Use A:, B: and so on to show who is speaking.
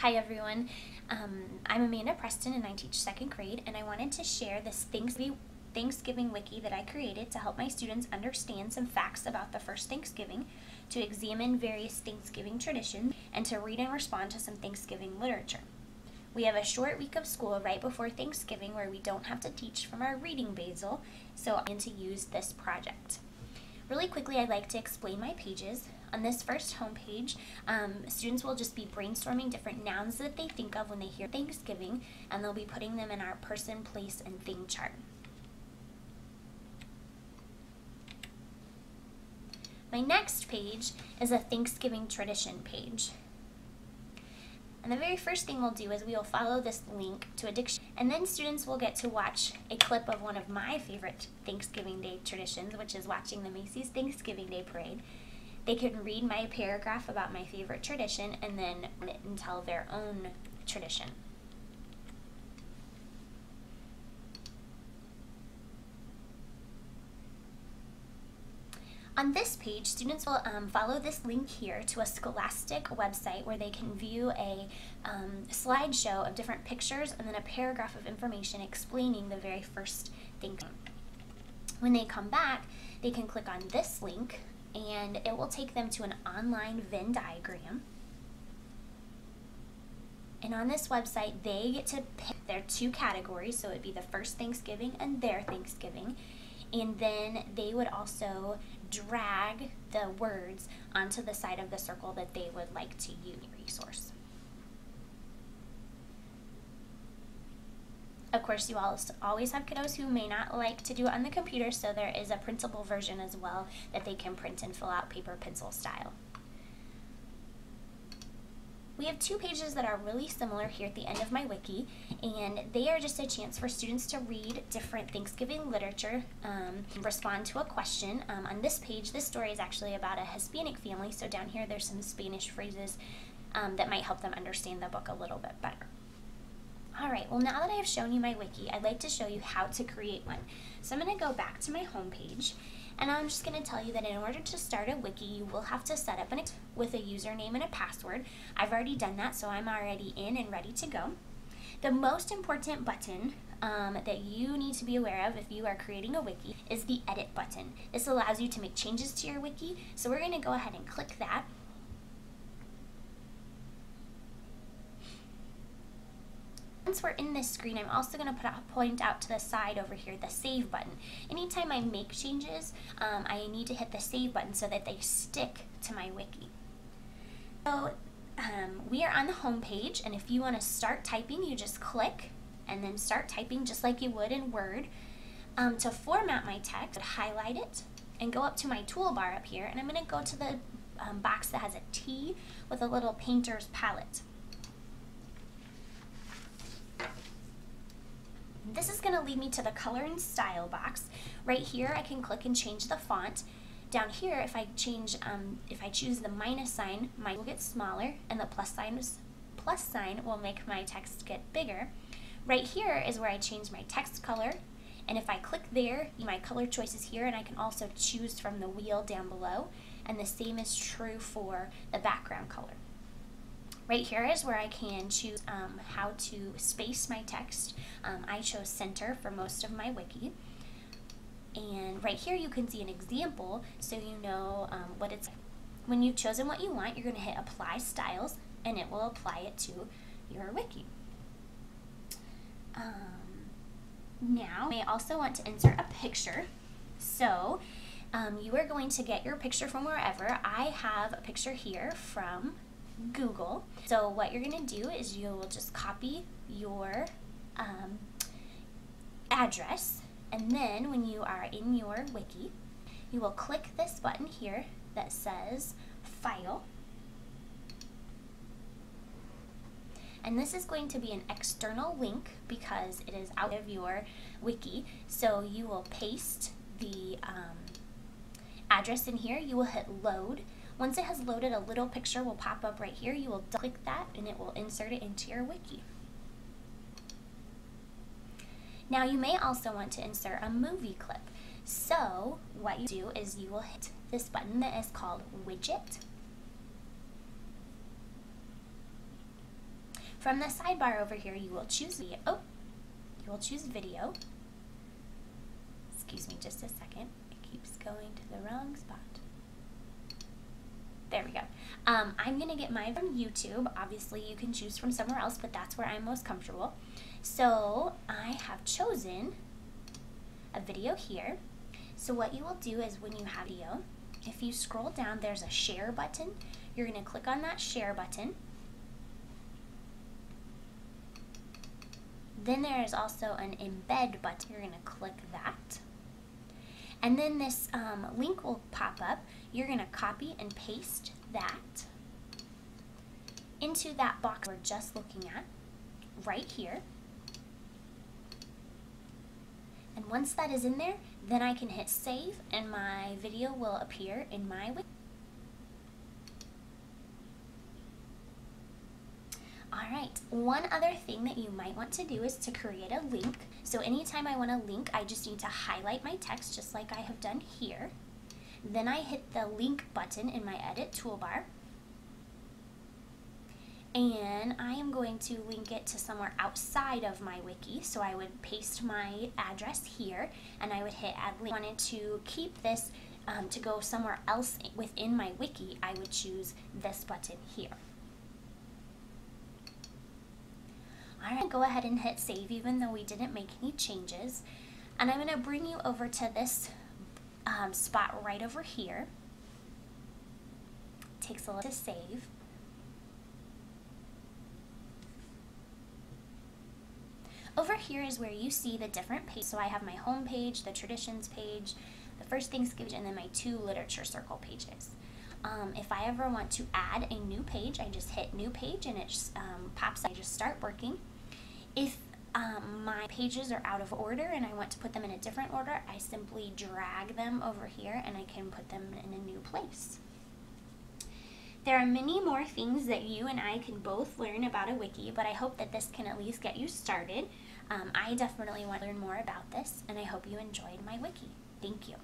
A: Hi everyone, I'm Amanda Preston and I teach second grade, and I wanted to share this Thanksgiving Wiki that I created to help my students understand some facts about the first Thanksgiving, to examine various Thanksgiving traditions, and to read and respond to some Thanksgiving literature. We have a short week of school right before Thanksgiving where we don't have to teach from our reading basil, so I'm going to use this project. Really quickly, I'd like to explain my pages. On this first homepage, students will just be brainstorming different nouns that they think of when they hear Thanksgiving, and they'll be putting them in our person, place, and thing chart. My next page is a Thanksgiving tradition page. And the very first thing we'll do is we will follow this link to a dictionary, and then students will get to watch a clip of one of my favorite Thanksgiving Day traditions, which is watching the Macy's Thanksgiving Day Parade. They can read my paragraph about my favorite tradition and then tell their own tradition. On this page, students will follow this link here to a Scholastic website where they can view a slideshow of different pictures and then a paragraph of information explaining the very first thing. When they come back, they can click on this link and it will take them to an online Venn diagram. And on this website, they get to pick their two categories, so it would be the first Thanksgiving and their Thanksgiving. And then they would also drag the words onto the side of the circle that they would like to use resource. Of course, you always have kiddos who may not like to do it on the computer, so there is a printable version as well that they can print and fill out paper pencil style. We have two pages that are really similar here at the end of my wiki, and they are just a chance for students to read different Thanksgiving literature, respond to a question. On this page, this story is actually about a Hispanic family, so down here there's some Spanish phrases that might help them understand the book a little bit better. Alright, well now that I have shown you my wiki, I'd like to show you how to create one. So I'm going to go back to my home page, and I'm just going to tell you that in order to start a wiki, you will have to set up an account with a username and a password. I've already done that, so I'm already in and ready to go. The most important button that you need to be aware of if you are creating a wiki is the edit button. This allows you to make changes to your wiki, so we're going to go ahead and click that. Once we're in this screen, I'm also going to point out to the side over here the save button. Anytime I make changes, I need to hit the save button so that they stick to my wiki. So we are on the home page, and if you want to start typing, you just click and then start typing just like you would in Word. To format my text, highlight it and go up to my toolbar up here, and I'm going to go to the box that has a T with a little painter's palette. This is going to lead me to the color and style box. Right here I can click and change the font. Down here, if I choose the minus sign, mine will get smaller, and the plus sign will make my text get bigger. Right here is where I change my text color, and if I click there, my color choice is here, and I can also choose from the wheel down below, and the same is true for the background color. Right here is where I can choose how to space my text. I chose center for most of my wiki. And right here you can see an example so you know what it's like. When you've chosen what you want, you're going to hit Apply Styles, and it will apply it to your wiki. Now, you may also want to insert a picture. So you are going to get your picture from wherever. I have a picture here from Google. So what you're going to do is you will just copy your address, and then when you are in your wiki, you will click this button here that says File, and this is going to be an external link because it is out of your wiki. So you will paste the address in here, you will hit load. Once it has loaded, a little picture will pop up right here. You will click that and it will insert it into your wiki. Now you may also want to insert a movie clip. So what you do is you will hit this button that is called Widget. From the sidebar over here, you will choose video. Oh, you will choose video. Excuse me just a second. It keeps going to the wrong spot. There we go. I'm going to get mine from YouTube. Obviously, you can choose from somewhere else, but that's where I'm most comfortable. So I have chosen a video here. So what you will do is when you have video, if you scroll down, there's a share button. You're going to click on that share button. Then there is also an embed button. You're going to click that. And then this link will pop up. You're going to copy and paste that into that box we're just looking at right here. And once that is in there, then I can hit save and my video will appear in my wiki. Alright, one other thing that you might want to do is to create a link. So anytime I want a link, I just need to highlight my text just like I have done here. Then I hit the link button in my edit toolbar. And I am going to link it to somewhere outside of my wiki. So I would paste my address here and I would hit add link. If I wanted to keep this to go somewhere else within my wiki, I would choose this button here. Alright, go ahead and hit save even though we didn't make any changes. And I'm going to bring you over to this spot right over here. Takes a little to save. Over here is where you see the different pages. So I have my home page, the traditions page, the first Thanksgiving, and then my 2 literature circle pages. If I ever want to add a new page, I just hit new page and it pops up. I just start working. If my pages are out of order and I want to put them in a different order, I simply drag them over here and I can put them in a new place. There are many more things that you and I can both learn about a wiki, but I hope that this can at least get you started. I definitely want to learn more about this, and I hope you enjoyed my wiki. Thank you.